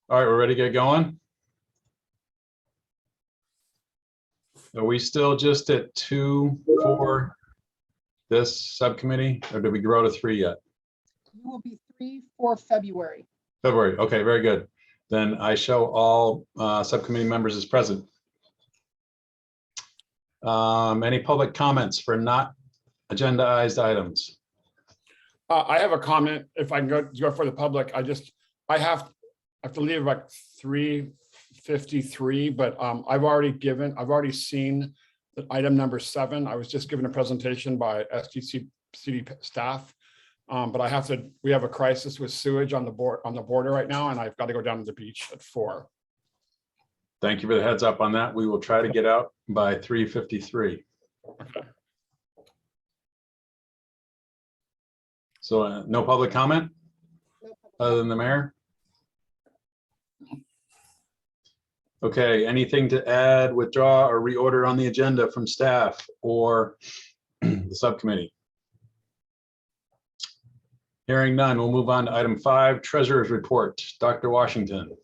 All right, we're ready to get going. Are we still just at 2 for this subcommittee, or did we grow to 3 yet? You will be 3 for February. February, okay, very good. Then I show all subcommittee members as present. Any public comments for not agendized items? I have a comment. If I can go for the public, I have to leave like 3:53, but I've already seen that item number 7. I was just given a presentation by SDCD staff, but we have a crisis with sewage on the border right now, and I've got to go down to the beach at 4. Thank you for the heads up on that. We will try to get out by 3:53. Okay. So no public comment other than the mayor? Okay, anything to add, withdraw, or reorder on the agenda from staff or the subcommittee? Hearing none, we'll move on to item 5, Treasurer's Report. Dr. Washington.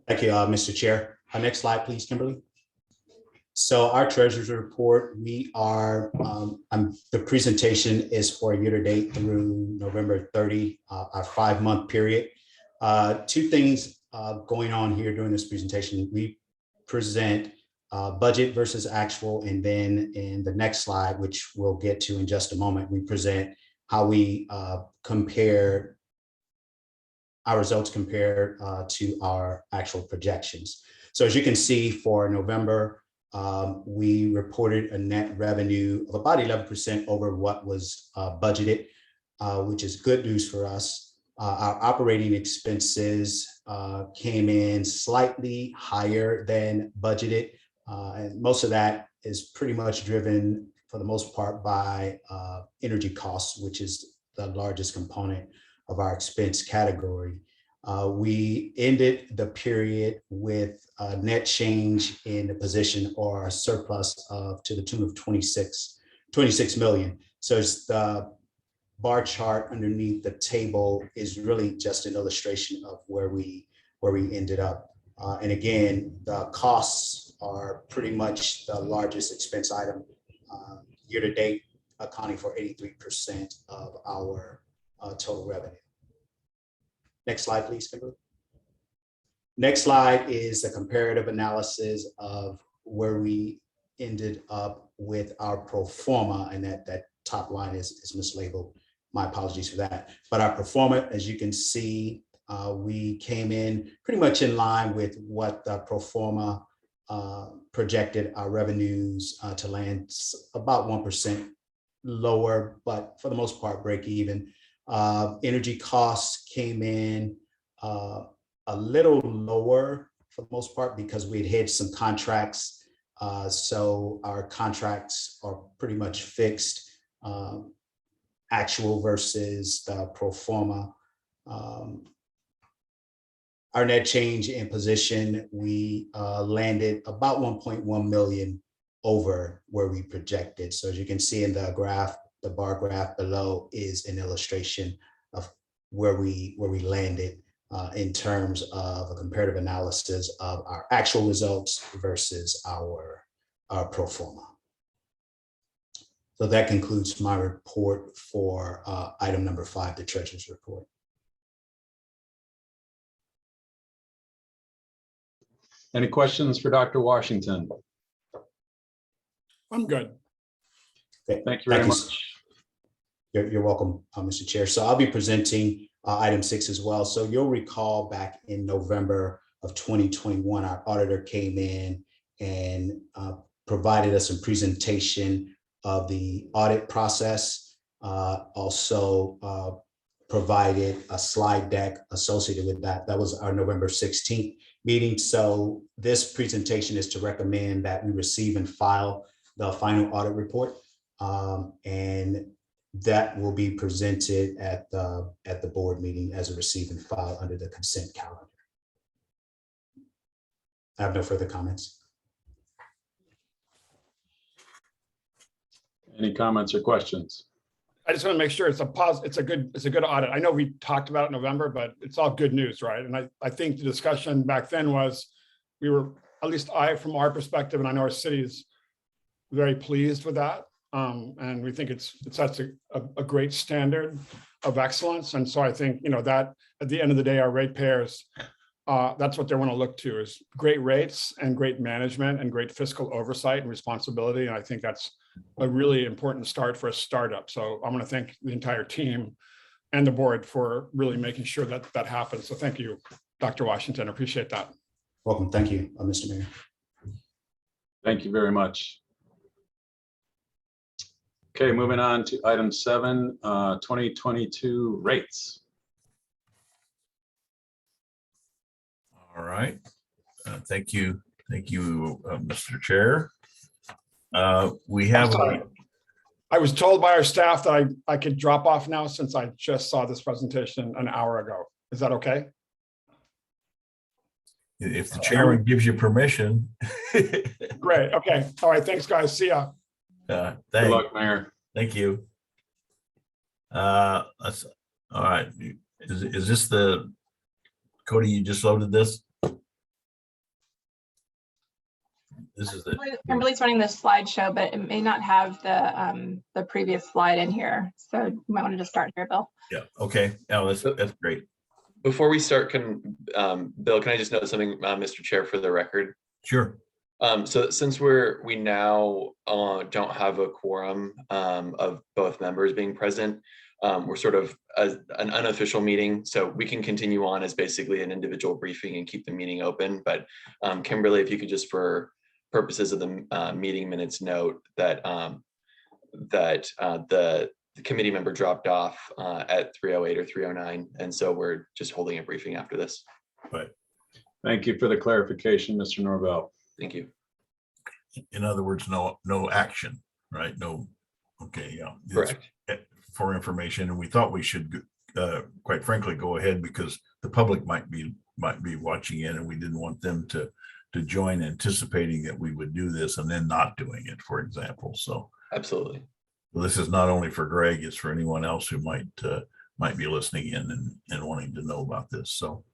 Thank you, Mr. Chair. Next slide, please, Kimberly. So our Treasurer's Report, we are, the presentation is for year-to-date through November 30, our 5-month period. 2 things going on here during this presentation. We present budget versus actual, and then in the next slide, which we'll get to in just a moment, we present how we compare our results compared to our actual projections. So as you can see, for November, we reported a net revenue of about 11% over what was budgeted, which is good news for us. Our operating expenses came in slightly higher than budgeted, and most of that is pretty much driven for the most part by energy costs, which is the largest component of our expense category. We ended the period with a net change in the position or a surplus to the tune of 26 million. So it's the bar chart underneath the table is really just an illustration of where we ended up. And again, the costs are pretty much the largest expense item year to date, accounting for 83% of our total revenue. Next slide, please, Kimberly. Next slide is a comparative analysis of where we ended up with our pro forma, and that top line is mislabeled. My apologies for that. But our pro forma, as you can see, we came in pretty much in line with what the pro forma projected our revenues to land, about 1% lower, but for the most part, break even. Energy costs came in a little lower for the most part because we had hedged some contracts. So our contracts are pretty much fixed, actual versus the pro forma. Our net change in position, we landed about 1.1 million over where we projected. So as you can see in the graph, the bar graph below is an illustration of where we landed in terms of a comparative analysis of our actual results versus our pro forma. So that concludes my report for item number 5, the Treasurer's Report. Any questions for Dr. Washington? I'm good. Okay. Thank you very much. You're welcome, Mr. Chair. So I'll be presenting item 6 as well. So you'll recall back in November of 2021, our auditor came in and provided us a presentation of the audit process, also provided a slide deck associated with that. That was our November 16th meeting. So this presentation is to recommend that we receive and file the final audit report, and that will be presented at the board meeting as a receive and file under the consent calendar. I have no further comments. Any comments or questions? I just want to make sure it's a good audit. I know we talked about it in November, but it's all good news, right? And I think the discussion back then was, we were, at least from our perspective, and I know our city is very pleased with that. And we think it's such a great standard of excellence. And so I think, that at the end of the day, our ratepayers, that's what they want to look to, is great rates and great management and great fiscal oversight and responsibility. And I think that's a really important start for a startup. So I'm going to thank the entire team and the board for really making sure that that happens. So thank you, Dr. Washington. I appreciate that. Welcome. Thank you, Mr. Mayor. Thank you very much. Okay, moving on to item 7, 2022 rates. All right. Thank you. Thank you, Mr. Chair. We have, I was told by our staff that I could drop off now, since I just saw this presentation an hour ago. Is that okay? if the chairman gives you permission. Great. Okay. All right. Thanks, guys. See ya. Good luck, Mayor. Thank you. All right. Is this the, Cody, you just loaded this? This is the. Kimberly's running the slideshow, but it may not have the previous slide in here. So you might want to just start here, Bill. Yeah. Okay. Oh, that's great. Before we start, Bill, can I just note something, Mr. Chair, for the record? Sure. So since we now don't have a quorum of both members being present, we're sort of an unofficial meeting, so we can continue on as basically an individual briefing and keep the meeting open. But Kimberly, if you could just, for purposes of the meeting minutes, note that the committee member dropped off at 3:08 or 3:09, and so we're just holding a briefing after this. Right. Thank you for the clarification, Mr. Norvell. Thank you. In other words, no action, right? No. Okay. Yeah. Correct. For information, and we thought we should, quite frankly, go ahead because the public might be watching in, and we didn't want them to join, anticipating that we would do this and then not doing it, for example. So Absolutely. well, this is not only for Greg; it's for anyone else who might be listening in and wanting to know about this. So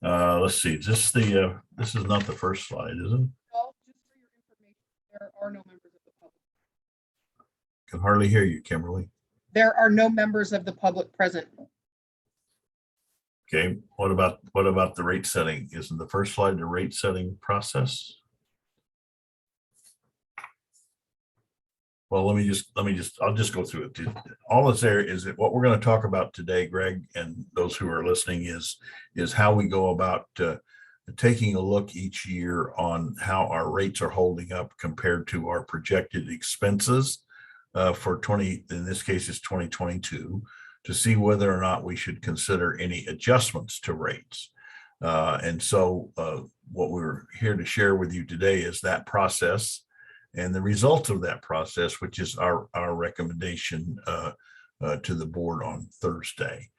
let's see. Is this this is not the first slide, is it? Well, just for your information, there are no members of the public. Can hardly hear you, Kimberly. There are no members of the public present. Okay, what about the rate setting? Isn't the first slide the rate setting process? Well, I'll just go through it. All that's there is that what we're going to talk about today, Greg, and those who are listening, is how we go about taking a look each year on how our rates are holding up compared to our projected expenses for in this case, it's 2022, to see whether or not we should consider any adjustments to rates. And so what we're here to share with you today is that process and the results of that process, which is our recommendation to the board on Thursday.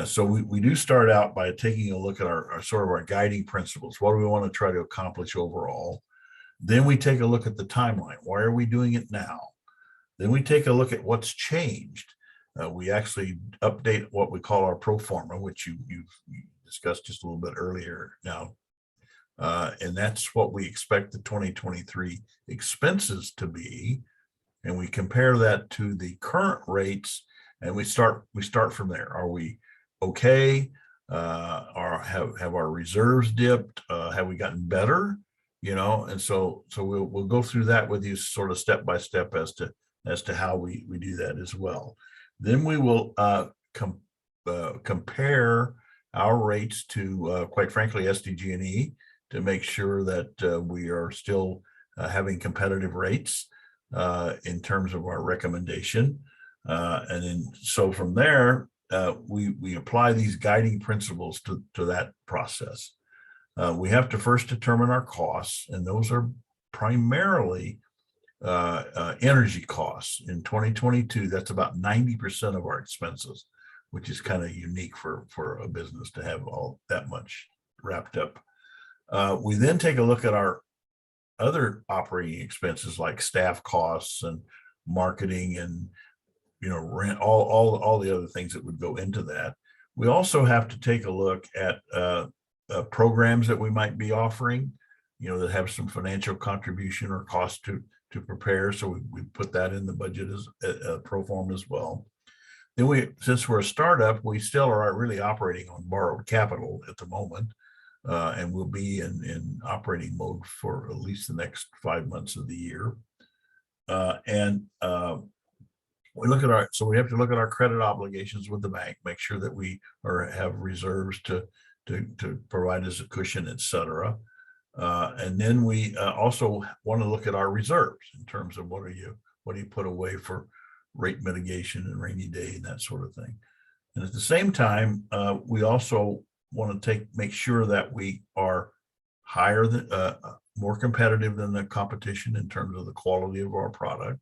So we do start out by taking a look at our sort of our guiding principles. What do we want to try to accomplish overall? Then we take a look at the timeline. Why are we doing it now? Then we take a look at what's changed. We actually update what we call our pro forma, which you discussed just a little bit earlier now. And that's what we expect the 2023 expenses to be. And we compare that to the current rates, and we start from there. Are we okay? Or have our reserves dipped? Have we gotten better? And so we'll go through that with you sort of step by step as to how we do that as well. Then we will compare our rates to, quite frankly, SDG&E, to make sure that we are still having competitive rates in terms of our recommendation. And then so from there, we apply these guiding principles to that process. We have to first determine our costs, and those are primarily energy costs. In 2022, that's about 90% of our expenses, which is kind of unique for a business to have all that much wrapped up. We then take a look at our other operating expenses like staff costs and marketing and rent, all the other things that would go into that. We also have to take a look at programs that we might be offering, that have some financial contribution or cost to prepare. So we put that in the budget as a pro forma as well. Then since we're a startup, we still are really operating on borrowed capital at the moment, and we'll be in operating mode for at least the next 5 months of the year. We have to look at our credit obligations with the bank, make sure that we have reserves to provide us a cushion, et cetera. And then we also want to look at our reserves in terms of what do you put away for rate mitigation and rainy day and that sort of thing. And at the same time, we also want to make sure that we are higher than more competitive than the competition in terms of the quality of our product.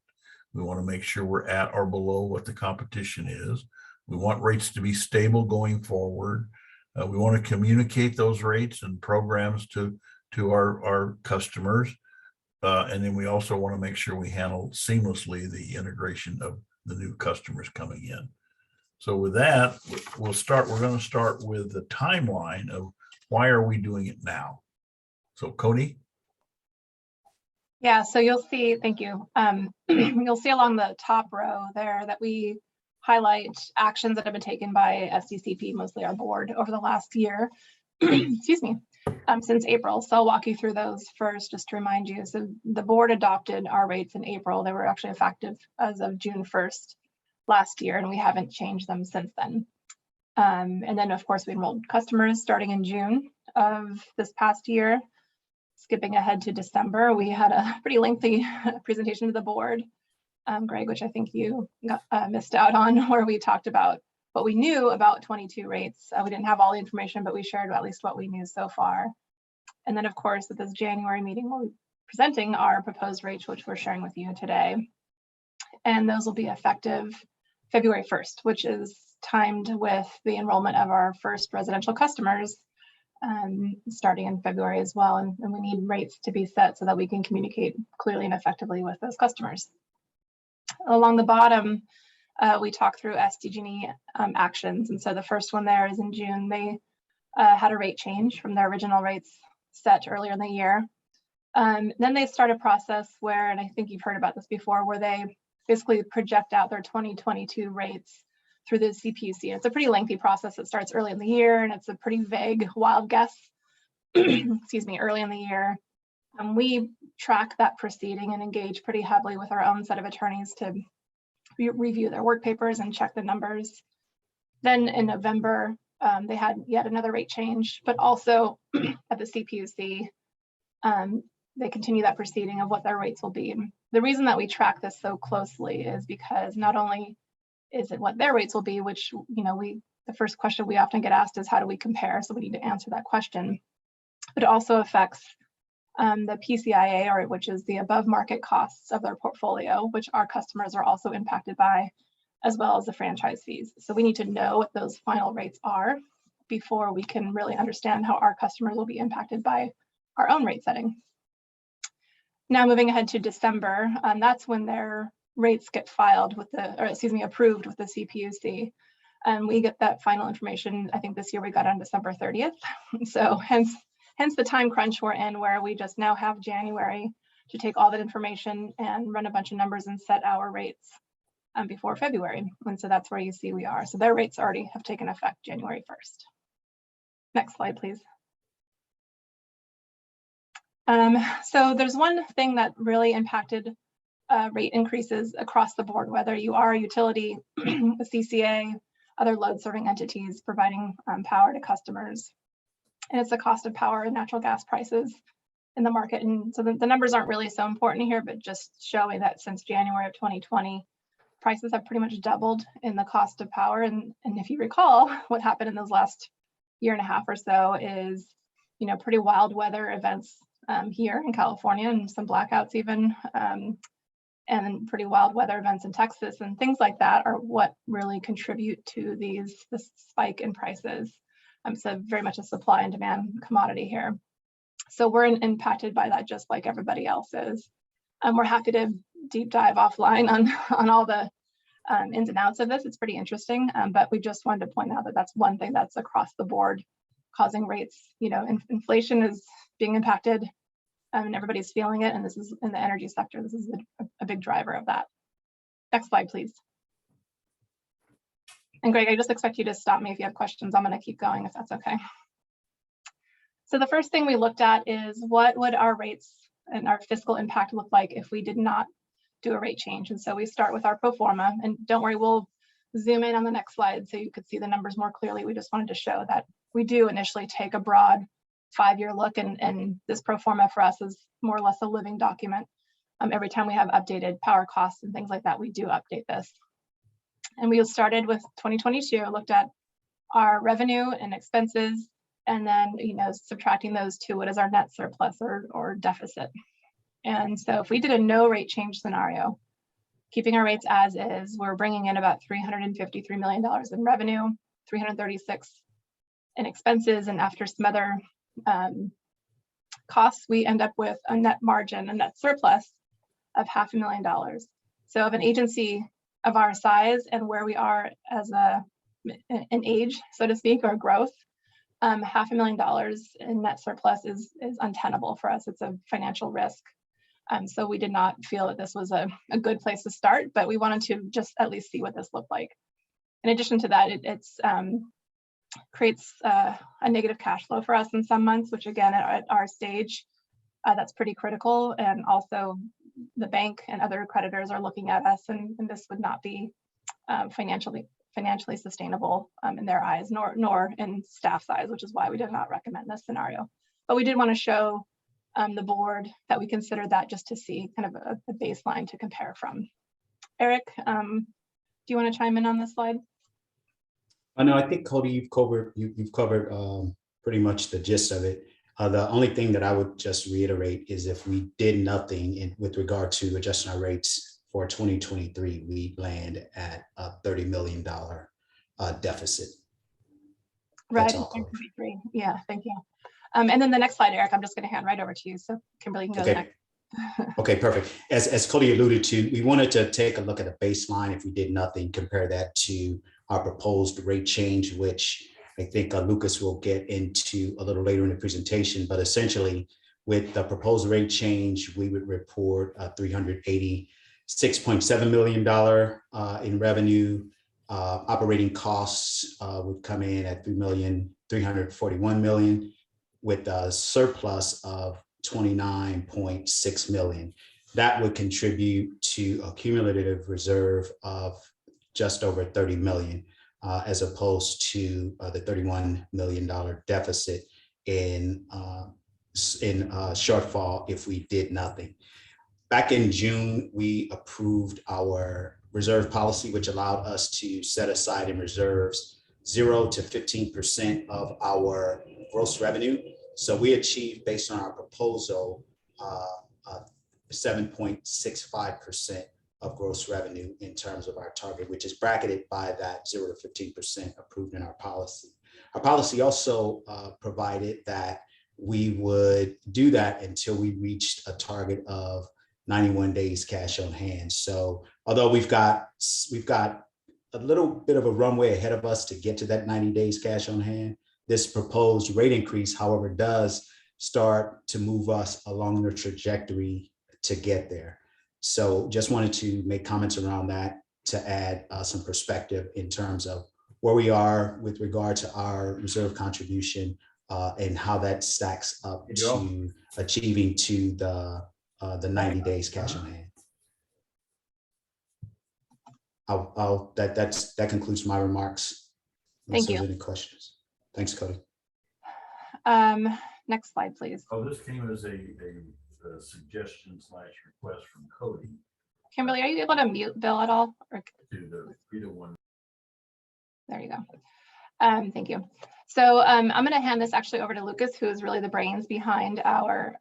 We want to make sure we're at or below what the competition is. We want rates to be stable going forward. We want to communicate those rates and programs to our customers. And then we also want to make sure we handle seamlessly the integration of the new customers coming in. So with that, we're going to start with the timeline of why are we doing it now? So Cody? Yeah, so you'll see, thank you. You'll see along the top row there that we highlight actions that have been taken by SDCP, mostly our board, over the last year, excuse me, since April. So I'll walk you through those first, just to remind you. So the board adopted our rates in April. They were actually effective as of June 1st last year, and we haven't changed them since then. And then, of course, we enrolled customers starting in June of this past year. Skipping ahead to December, we had a pretty lengthy presentation to the board, Greg, which I think you missed out on, where we talked about what we knew about 22 rates. We didn't have all the information, but we shared at least what we knew so far. And then, of course, at this January meeting, we'll be presenting our proposed rates, which we're sharing with you today. And those will be effective February 1st, which is timed with the enrollment of our first residential customers starting in February as well. And we need rates to be set so that we can communicate clearly and effectively with those customers. Along the bottom, we talk through SDG&E actions. And so the first one there is in June. They had a rate change from their original rates set earlier in the year. Then they start a process where, and I think you've heard about this before, where they basically project out their 2022 rates through the CPUC. It's a pretty lengthy process that starts early in the year, and it's a pretty vague, wild guess, excuse me, early in the year. We track that proceeding and engage pretty heavily with our own set of attorneys to review their work papers and check the numbers. Then in November, they had yet another rate change, but also at the CPUC, they continue that proceeding of what their rates will be. The reason that we track this so closely is because not only is it what their rates will be, which, the first question we often get asked is how do we compare? So we need to answer that question. But it also affects the PCIA, which is the above market costs of their portfolio, which our customers are also impacted by, as well as the franchise fees. So we need to know what those final rates are before we can really understand how our customers will be impacted by our own rate setting. Now moving ahead to December, that's when their rates get filed with approved with the CPUC. And we get that final information. I think this year we got on December 30th. So hence the time crunch we're in, where we just now have January to take all that information and run a bunch of numbers and set our rates before February. And so that's where you see we are. So their rates already have taken effect January 1st. Next slide, please. So there's one thing that really impacted rate increases across the board, whether you are a utility, a CCA, other load serving entities providing power to customers. And it's the cost of power and natural gas prices in the market. And so the numbers aren't really so important here, but just showing that since January of 2020, prices have pretty much doubled in the cost of power. And if you recall, what happened in those last year and a half or so is, pretty wild weather events here in California, and some blackouts even, and pretty wild weather events in Texas, and things like that are what really contribute to this spike in prices. So very much a supply and demand commodity here. So we're impacted by that just like everybody else is. We're happy to deep dive offline on all the ins and outs of this. It's pretty interesting, but we just wanted to point out that that's one thing that's across the board causing rates. You know, inflation is being impacted and everybody's feeling it. And this is in the energy sector. This is a big driver of that. Next slide, please. And Greg, I just expect you to stop me if you have questions. I'm going to keep going if that's okay. So the first thing we looked at is what would our rates and our fiscal impact look like if we did not do a rate change. And so we start with our pro forma, and don't worry, we'll zoom in on the next slide so you could see the numbers more clearly. We just wanted to show that we do initially take a broad 5-year look, and this pro forma for us is more or less a living document. Every time we have updated power costs and things like that, we do update this. And we started with 2022, looked at our revenue and expenses, and then, you know, subtracting those two, what is our net surplus or deficit? And so if we did a no rate change scenario, keeping our rates as is, we're bringing in about $353 million in revenue, 336 in expenses, and after some other costs, we end up with a net margin, a net surplus of $500,000. So of an agency of our size and where we are as an age, so to speak, or growth, $500,000 in net surplus is untenable for us. It's a financial risk. So we did not feel that this was a good place to start, but we wanted to just at least see what this looked like. In addition to that, it creates a negative cash flow for us in some months, which again, at our stage, that's pretty critical. And also the bank and other creditors are looking at us, and this would not be financially sustainable in their eyes, nor in staff's eyes, which is why we did not recommend this scenario. But we did want to show the board that we considered that just to see kind of a baseline to compare from. Eric, do you want to chime in on this slide? No, I think Cody, you've covered pretty much the gist of it. The only thing that I would just reiterate is if we did nothing with regard to adjusting our rates for 2023, we land at a $30 million deficit. Right. That's all, Cody. Yeah, thank you. And then the next slide, Eric, I'm just going to hand right over to you. So Kimberly can go Okay. next. Okay, perfect. As Cody alluded to, we wanted to take a look at a baseline if we did nothing, compare that to our proposed rate change, which I think Lucas will get into a little later in the presentation. But essentially, with the proposed rate change, we would report $386.7 million in revenue. Operating costs would come in at $3.341 million, with a surplus of $29.6 million. That would contribute to a cumulative reserve of just over $30 million, as opposed to the $31 million deficit in shortfall if we did nothing. Back in June, we approved our reserve policy, which allowed us to set aside in reserves 0 to 15% of our gross revenue. So we achieved, based on our proposal, 7.65% of gross revenue in terms of our target, which is bracketed by that 0 to 15% approved in our policy. Our policy also provided that we would do that until we reached a target of 91 days cash on hand. So although we've got a little bit of a runway ahead of us to get to that 90 days cash on hand, this proposed rate increase, however, does start to move us along the trajectory to get there. So just wanted to make comments around that to add some perspective in terms of where we are with regard to our reserve contribution and how that stacks up to achieving to the 90 days cash on hand. That concludes my remarks. Thank you. Any questions? Thanks, Cody. Next slide, please. Oh, this came as a suggestion / request from Cody. Kimberly, are you able to mute Bill at all? Or... To the 3-to-1. There you go. Thank you. So I'm going to hand this actually over to Lucas, who is really the brains behind our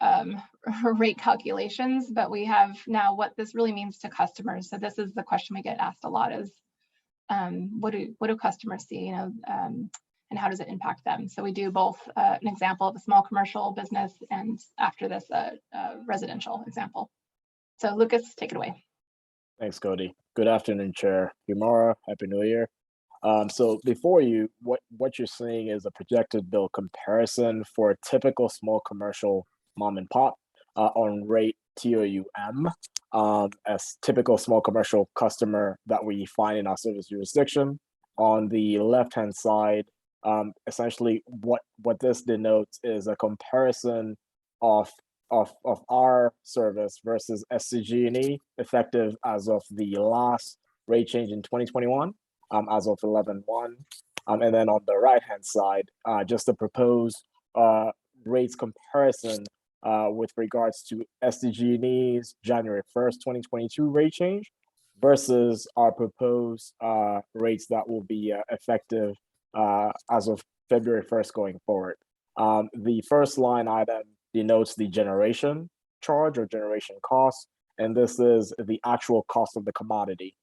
rate calculations, but we have now what this really means to customers. So this is the question we get asked a lot is, what do customers see, and how does it impact them? So we do both an example of a small commercial business and after this, a residential example. So Lucas, take it away. Thanks, Cody. Good afternoon, Chair Humara. Happy New Year. So before you, what you're seeing is a projected bill comparison for a typical small commercial mom and pop on rate TOUM as typical small commercial customer that we find in our service jurisdiction. On the left-hand side, essentially what this denotes is a comparison of our service versus SCG&E effective as of the last rate change in 2021, as of 11/1. And then on the right-hand side, just a proposed rates comparison with regards to SDG&E's January 1st, 2022 rate change versus our proposed rates that will be effective as of February 1st going forward. The first line item denotes the generation charge or generation cost, and this is the actual cost of the commodity.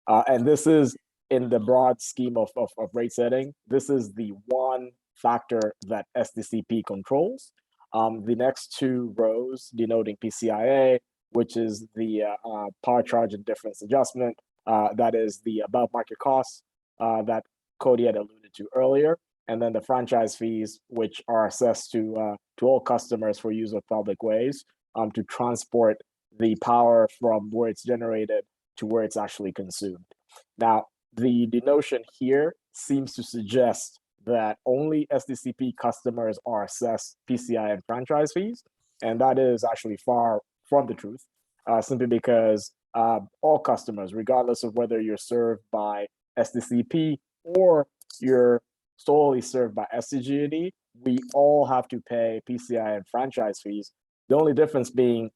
And this is in the broad scheme of rate setting. This is the one factor that SDCP controls. The next two rows denoting PCIA, which is the power charge and difference adjustment, that is the above market costs that Cody had alluded to earlier, and then the franchise fees, which are assessed to all customers for use of public ways to transport the power from where it's generated to where it's actually consumed. Now, the denotion here seems to suggest that only SDCP customers are assessed PCI and franchise fees, and that is actually far from the truth, simply because all customers, regardless of whether you're served by SDCP or you're solely served by SCG&E, we all have to pay PCI and franchise fees. The only difference being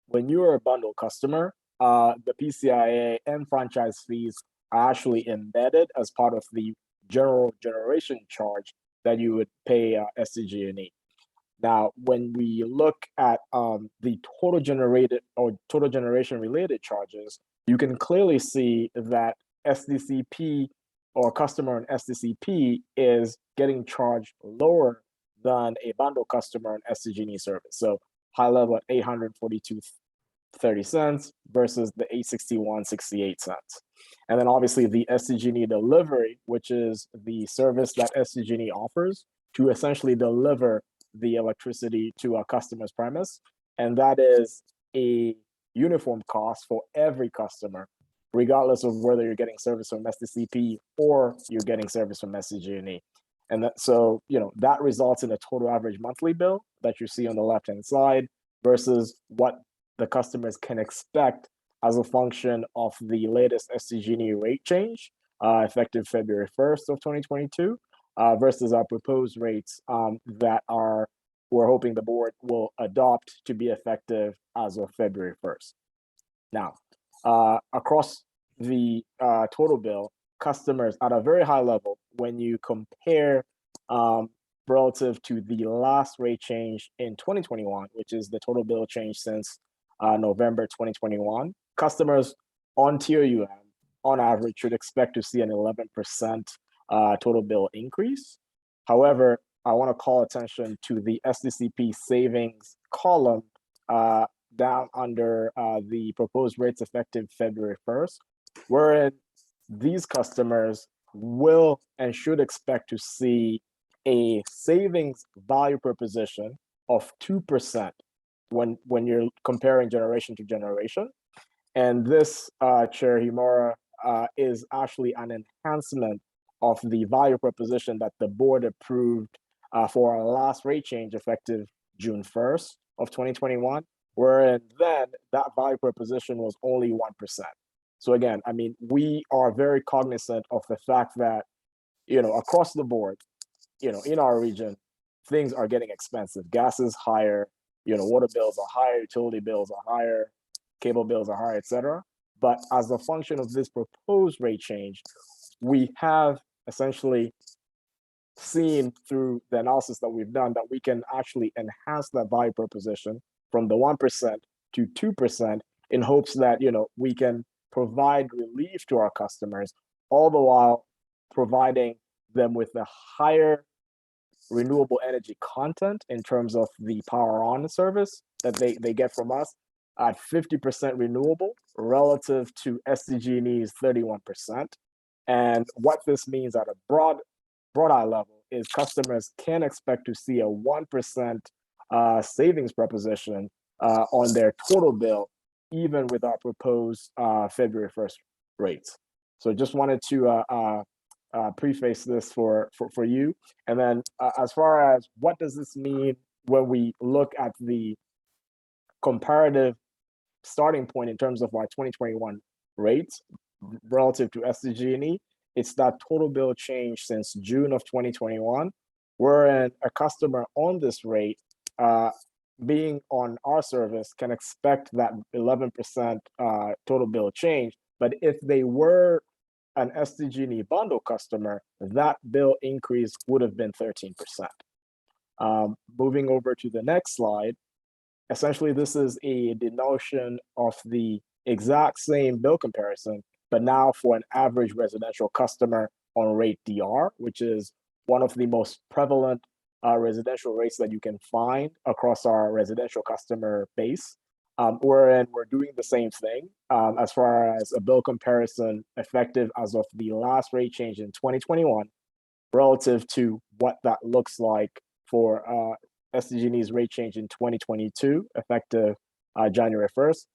when you're a bundle customer, the PCIA and franchise fees are actually embedded as part of the general generation charge that you would pay SCG&E. Now, when we look at the total generated or total generation related charges, you can clearly see that SDCP or customer in SDCP is getting charged lower than a bundle customer in SCG&E service. So high level at 842.30 cents versus the 861.68 cents. And then obviously the SCG&E delivery, which is the service that SCG&E offers to essentially deliver the electricity to a customer's premise. And that is a uniform cost for every customer, regardless of whether you're getting service from SDCP or you're getting service from SCG&E. And that, so, that results in a total average monthly bill that you see on the left-hand side versus what the customers can expect as a function of the latest SCG&E rate change, effective February 1st of 2022, versus our proposed rates that we're hoping the board will adopt to be effective as of February 1st. Now, across the total bill, customers at a very high level, when you compare relative to the last rate change in 2021, which is the total bill change since November 2021, customers on TOUM, on average, should expect to see an 11% total bill increase. However, I want to call attention to the SDCP savings column down under the proposed rates effective February 1st, wherein these customers will and should expect to see a savings value proposition of 2% when you're comparing generation to generation. And this, Chair Himura, is actually an enhancement of the value proposition that the board approved for our last rate change effective June 1st of 2021, wherein then that value proposition was only 1%. So again, I mean, we are very cognizant of the fact that, across the board, in our region, things are getting expensive. Gas is higher, water bills are higher, utility bills are higher, cable bills are higher, et cetera. But as a function of this proposed rate change, we have essentially seen through the analysis that we've done that we can actually enhance that value proposition from the 1% to 2% in hopes that, we can provide relief to our customers, all the while providing them with a higher renewable energy content in terms of the power on service that they get from us, at 50% renewable relative to SDG&E's 31%. And what this means at a broad eye level is customers can expect to see a 1% savings proposition on their total bill, even with our proposed February 1st rates. So just wanted to preface this for you. And then as far as what does this mean when we look at the comparative starting point in terms of our 2021 rates relative to SDG&E, it's that total bill change since June of 2021, wherein a customer on this rate being on our service can expect that 11% total bill change. But if they were an SDG&E bundle customer, that bill increase would have been 13%. Moving over to the next slide, essentially this is the notion of the exact same bill comparison, but now for an average residential customer on rate DR, which is one of the most prevalent residential rates that you can find across our residential customer base. Wherein we're doing the same thing as far as a bill comparison effective as of the last rate change in 2021 relative to what that looks like for SDG&E's rate change in 2022 effective January 1st,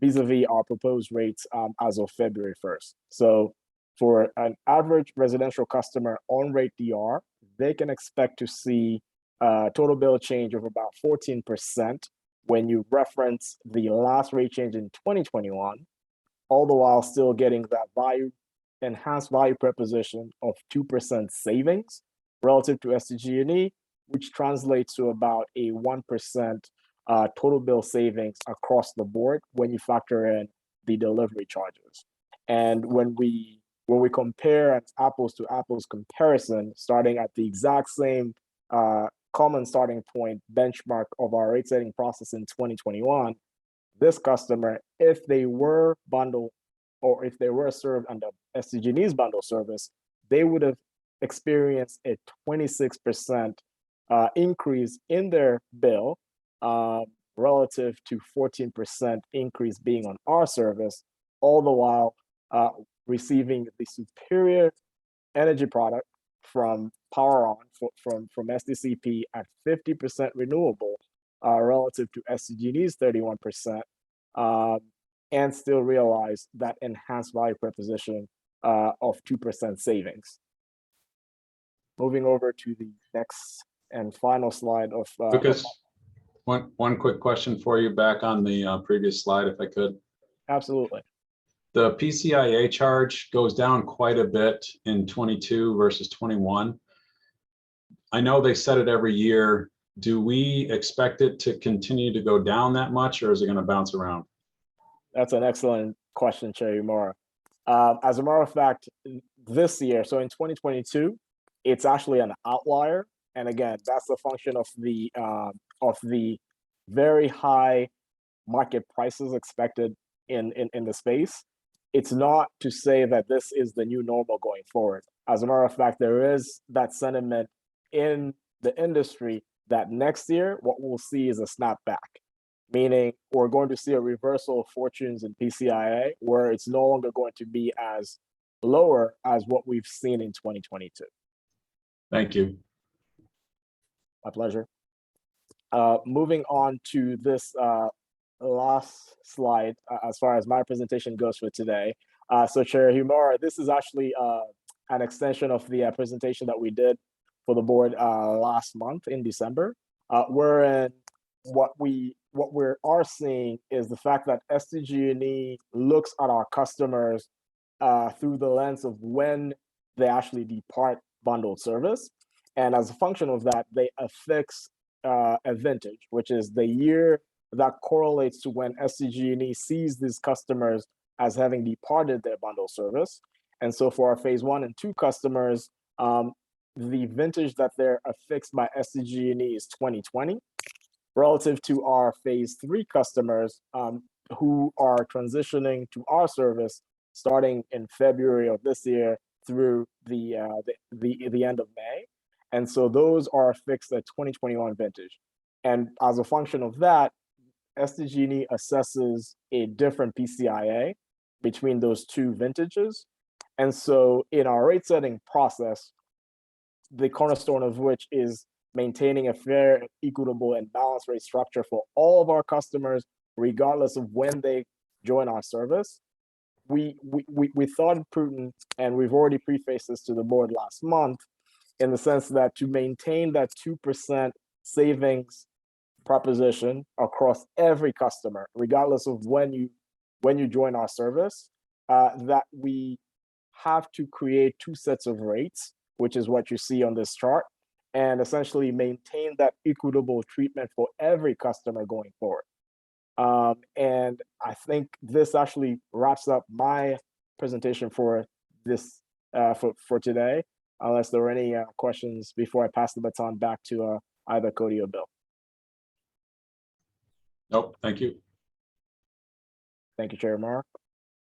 vis-a-vis our proposed rates as of February 1st. So for an average residential customer on rate DR, they can expect to see a total bill change of about 14% when you reference the last rate change in 2021, all the while still getting that enhanced value proposition of 2% savings relative to SDG&E, which translates to about a 1% total bill savings across the board when you factor in the delivery charges. And when we compare an apples to apples comparison, starting at the exact same common starting point benchmark of our rate setting process in 2021, this customer, if they were bundled or if they were served under SDG&E's bundle service, they would have experienced a 26% increase in their bill relative to 14% increase being on our service, all the while receiving the superior energy product from Power On from SDCP at 50% renewable relative to SDG&E's 31%, and still realize that enhanced value proposition of 2% savings. Moving over to the next and final slide of Lucas, one quick question for you back on the previous slide, if I could. Absolutely. The PCIA charge goes down quite a bit in 22 versus 21. I know they set it every year. Do we expect it to continue to go down that much, or is it going to bounce around? That's an excellent question, Chair Umara. As a matter of fact, this year, so in 2022, it's actually an outlier. And again, that's a function of the very high market prices expected in the space. It's not to say that this is the new normal going forward. As a matter of fact, there is that sentiment in the industry that next year, what we'll see is a snapback, meaning we're going to see a reversal of fortunes in PCIA, where it's no longer going to be as lower as what we've seen in 2022. Thank you. My pleasure. Moving on to this last slide, as far as my presentation goes for today. So Chair Humara, this is actually an extension of the presentation that we did for the board last month in December, wherein what we are seeing is the fact that SDG&E looks at our customers through the lens of when they actually depart bundled service. And as a function of that, they affix a vintage, which is the year that correlates to when SDG&E sees these customers as having departed their bundle service. And so for our phase 1 and 2 customers, the vintage that they're affixed by SDG&E is 2020, relative to our phase 3 customers who are transitioning to our service starting in February of this year through the end of May. And so those are affixed at 2021 vintage. And as a function of that, SDG&E assesses a different PCIA between those two vintages. And so in our rate setting process, the cornerstone of which is maintaining a fair, equitable, and balanced rate structure for all of our customers, regardless of when they join our service, we thought it prudent, and we've already prefaced this to the board last month, in the sense that to maintain that 2% savings proposition across every customer, regardless of when you join our service, that we have to create two sets of rates, which is what you see on this chart, and essentially maintain that equitable treatment for every customer going forward. And I think this actually wraps up my presentation for this for today, unless there are any questions before I pass the baton back to either Cody or Bill. Nope, thank you. Thank you, Chair Mark.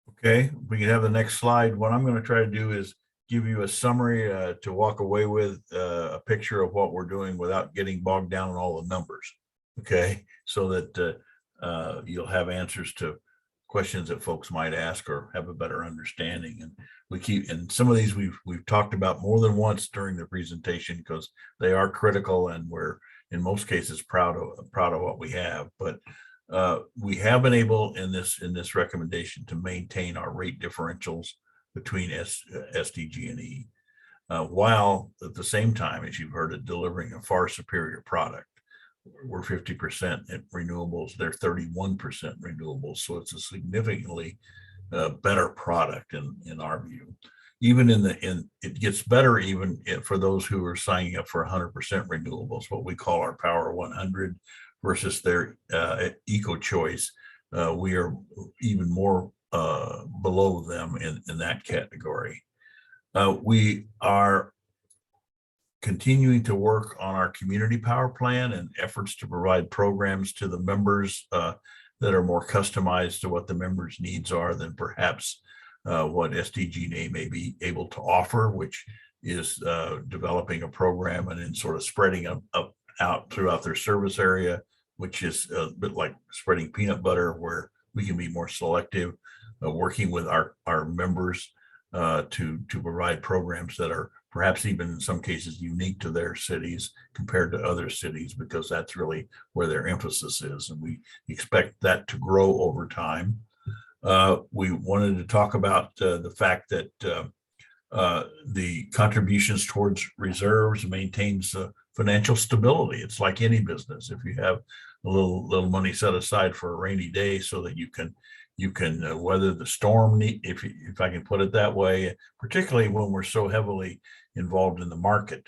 Okay, we can have the next slide. What I'm going to try to do is give you a summary to walk away with a picture of what we're doing without getting bogged down in all the numbers. Okay, so that you'll have answers to questions that folks might ask or have a better understanding. And some of these we've talked about more than once during the presentation because they are critical, and we're in most cases proud of what we have. But we have been able in this recommendation to maintain our rate differentials between SDG&E, while at the same time, as you've heard, it delivering a far superior product. We're 50% at renewables, they're 31% renewables, so it's a significantly better product in our view. Even it gets better even for those who are signing up for 100% renewables, what we call our Power 100 versus their Eco Choice. We are even more below them in that category. We are continuing to work on our community power plan and efforts to provide programs to the members that are more customized to what the members' needs are than perhaps what SDG&E may be able to offer, which is developing a program and then sort of spreading out throughout their service area, which is a bit like spreading peanut butter, where we can be more selective, working with our members to provide programs that are perhaps even in some cases unique to their cities compared to other cities, because that's really where their emphasis is. And we expect that to grow over time. We wanted to talk about the fact that the contributions towards reserves maintains financial stability. It's like any business. If you have a little money set aside for a rainy day so that you can weather the storm, if I can put it that way, particularly when we're so heavily involved in the market.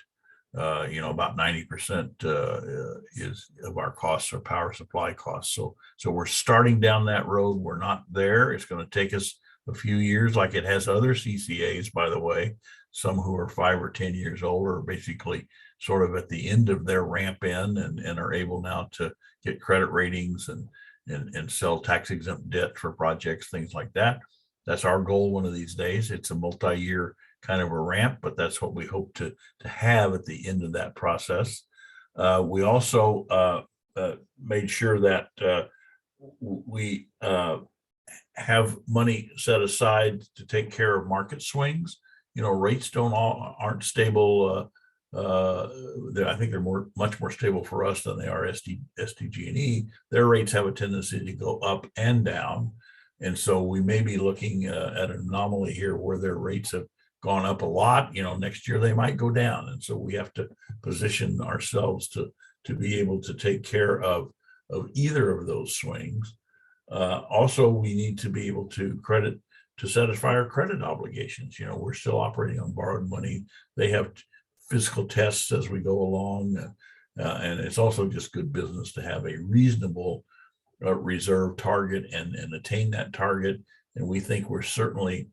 About 90% is of our costs are power supply costs. So we're starting down that road. We're not there. It's going to take us a few years, like it has other CCAs, by the way. Some who are 5 or 10 years old are basically sort of at the end of their ramp in and are able now to get credit ratings and sell tax exempt debt for projects, things like that. That's our goal one of these days. It's a multi-year kind of a ramp, but that's what we hope to have at the end of that process. We also made sure that we have money set aside to take care of market swings. Rates aren't stable. I think they're much more stable for us than they are SDG&E. Their rates have a tendency to go up and down. And so we may be looking at an anomaly here where their rates have gone up a lot. Next year they might go down. And so we have to position ourselves to be able to take care of either of those swings. Also, we need to be able to satisfy our credit obligations. We're still operating on borrowed money. They have fiscal tests as we go along. And it's also just good business to have a reasonable reserve target and attain that target. And we think we're certainly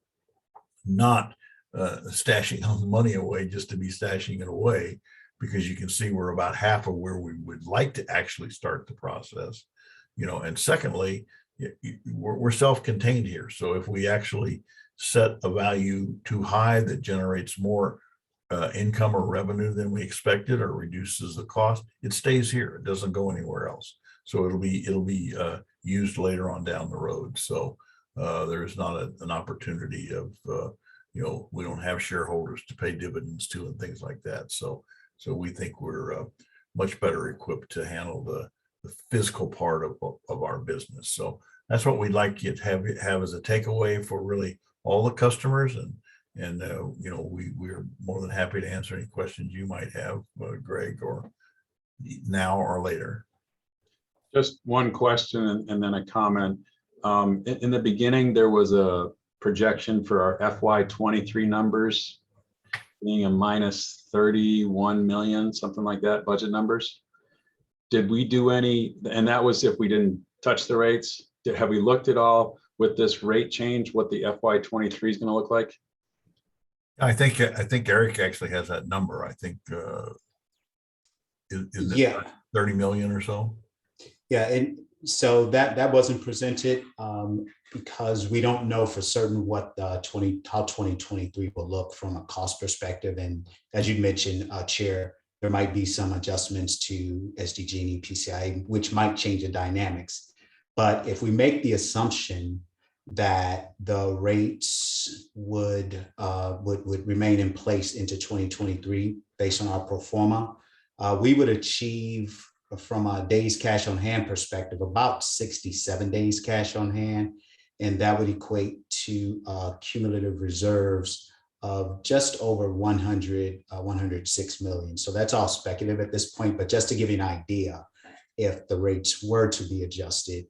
not stashing all the money away just to be stashing it away, because you can see we're about half of where we would like to actually start the process. And secondly, we're self-contained here. So if we actually set a value too high that generates more income or revenue than we expected or reduces the cost, it stays here. It doesn't go anywhere else. So it'll be used later on down the road. So there's not an opportunity of, we don't have shareholders to pay dividends to and things like that. So we think we're much better equipped to handle the physical part of our business. So that's what we'd like you to have as a takeaway for really all the customers. And we're more than happy to answer any questions you might have, Greg, or now or later. Just one question and then a comment. In the beginning, there was a projection for our FY23 numbers being a minus 31 million, something like that, budget numbers. Did we do any, and that was if we didn't touch the rates, have we looked at all with this rate change, what the FY23 is going to look like? I think Eric actually has that number. I think, is it Yeah. 30 million or so? Yeah, and so that wasn't presented because we don't know for certain what how 2023 will look from a cost perspective. And as you mentioned, Chair, there might be some adjustments to SDG&E PCI, which might change the dynamics. But if we make the assumption that the rates would remain in place into 2023 based on our pro forma, we would achieve, from a days cash on hand perspective, about 67 days cash on hand. And that would equate to cumulative reserves of just over 106 million. So that's all speculative at this point, but just to give you an idea, if the rates were to be adjusted,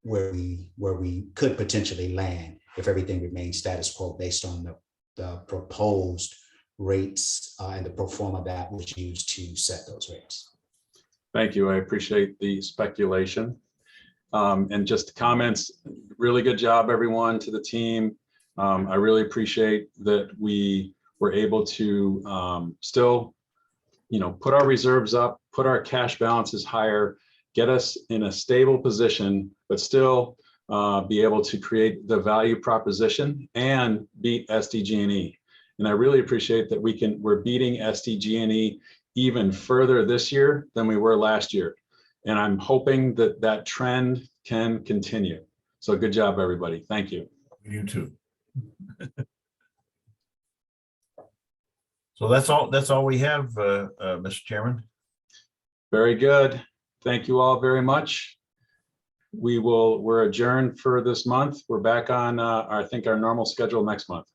where we could potentially land if everything remains status quo based on the proposed rates and the pro forma that was used to set those rates. Thank you. I appreciate the speculation. And just comments, really good job, everyone, to the team. I really appreciate that we were able to still, put our reserves up, put our cash balances higher, get us in a stable position, but still be able to create the value proposition and beat SDG&E. And I really appreciate that we're beating SDG&E even further this year than we were last year. And I'm hoping that trend can continue. So good job, everybody. Thank you. You too. So that's all we have, Mr. Chairman. Very good. Thank you all very much. We're adjourned for this month. We're back on, I think, our normal schedule next month.